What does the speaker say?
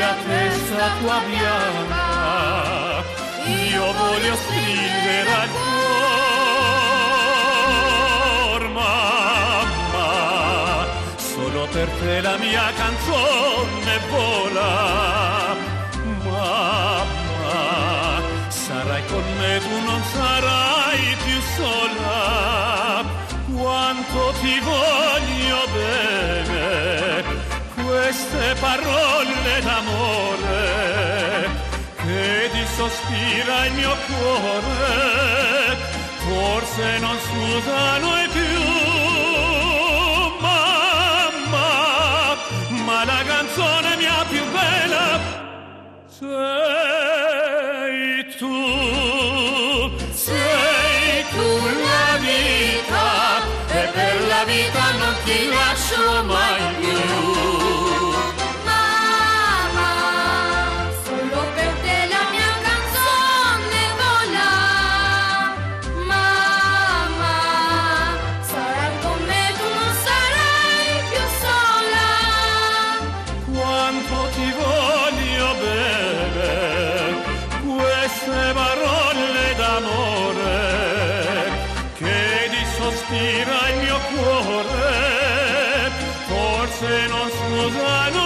mia testa tua bianca, io voglio stringere al cuore, mamma, solo per te la mia canzone vola. Mamma, sarai con me, tu non sarai più sola, quanto ti voglio bene, queste parole d'amore che ti sospira il mio cuore, forse non s'usano più, mamma, ma la canzone mia più bella sei tu, sei tu la vita, e per la vita non ti lascio mai più. Mamma, solo per te la mia canzone vola. Mamma, sarai con me, tu non sarai più sola. Quanto ti voglio bene, queste parole d'amore che ti sospira il mio cuore, forse non scusano